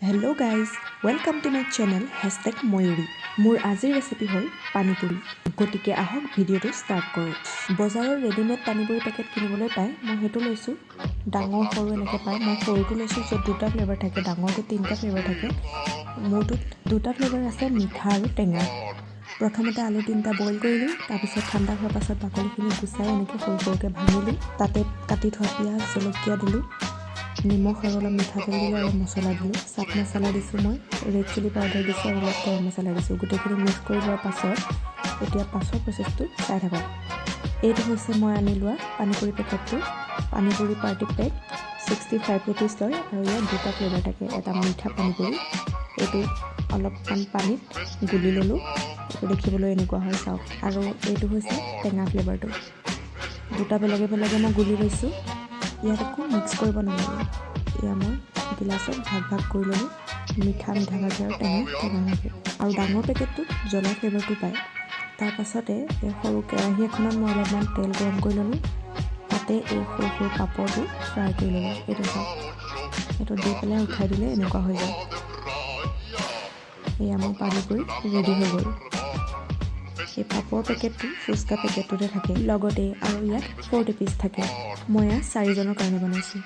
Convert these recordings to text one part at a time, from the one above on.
Hello' guys, welcome to my channel #Mayuri. মোৰ আজিৰ recipe হ'ল পানীপুৰি। গতিকে আহক ভিডিঅ'টো ষ্টাৰ্ট কৰোঁ। বজাৰৰ ৰেডিমেড পানীপুৰি পেকেট কিনিবলৈ পায়, মই সেইটো লৈছোঁ। ডাঙৰ সৰু এনেকৈ পায়, মই সৰুটো লৈছোঁ য'ত 2টা ফ্লেভাৰ থাকে, ডাঙৰটো 3টা ফ্লেভাৰ থাকে। মোৰটোত 2টা ফ্লেভাৰ আছে, মিঠা আৰু টেঙা। প্ৰথমতে আলু 3টা বইল কৰিলোঁ, তাৰপিছত ঠাণ্ডা হোৱাৰ পাছত বাকলিখিনি গুচাই এনেকৈ সৰু সৰুকৈ ভাঙিলোঁ। তাতে কাটি থোৱা পিঁয়াজ জলকীয়া দিলোঁ, নিমখ আৰু অলপ মিঠাতেল দিলোঁ আৰু মছলা দিলোঁ। চাট মছলা দিছোঁ, মই ৰেড চিলি পাউডাৰ দিছোঁ আৰু অলপ গৰম মছলা দিছোঁ। গোটেইখিনি মিক্স কৰি লোৱাৰ পাছত এতিয়া পাছৰ প্ৰচেছটো চাই থাকক। এইটো হৈছে মই আনি লোৱা পানীপুৰি পেকেটটো। পানীপুৰি পাৰ্টি পেক 65 ৰুপিজ লয় আৰু ইয়াত 2টা ফ্লেভাৰ থাকে। এটা মিঠা পানীপুৰি, এইটো অলপমান পানীত গুলি ল'লোঁ, এইটো দেখিবলৈ এনেকুৱা হয় চাওক। আৰু এইটো হৈছে টেঙা ফ্লেভাৰটো, 2টা বেলেগে বেলেগে মই গুলি লৈছোঁ। ইয়াত একো মিক্স কৰিব নালাগে। এয়া মই গিলাচত ভাগ ভাগ কৰি ল'লোঁ, মিঠা ভাগে আৰু টেঙা ভাগে। আৰু ডাঙৰ পেকেটটোত জ্বলা ফ্লেভাৰটো পায়। তাৰপাছতে এই সৰু কেৰাহী এখনত মই অলপমান তেল গৰম কৰি ল'লোঁ, তাতে এই সৰু সৰু পাপৰটো ফ্ৰাই কৰি ল'লোঁ। এইটো চাওক, এইটো দি পেলাই উঠাই দিলে এনেকুৱা হৈ যায়। এয়া মোৰ পানীপুৰি ৰেডি হৈ গ'ল। এই পাপৰ পেকেটটো ফুচকা পেকেটটোতে থাকে লগতে, আৰু ইয়াত 40 পিচ থাকে। মই ইয়াত 4জনৰ কাৰণে বনাইছোঁ।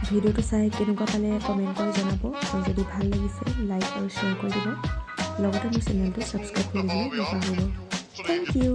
ভিডিঅ'টো চাই কেনেকুৱা পালে কমেণ্ট কৰি জনাব, আৰু যদি ভাল লাগিছে লাইক আৰু শ্বেয়াৰ কৰি দিব। লগতে মোৰ চেনেলটো ছাবস্ক্ৰাইব কৰি দিবলৈ নাপাহৰিব। Thank U.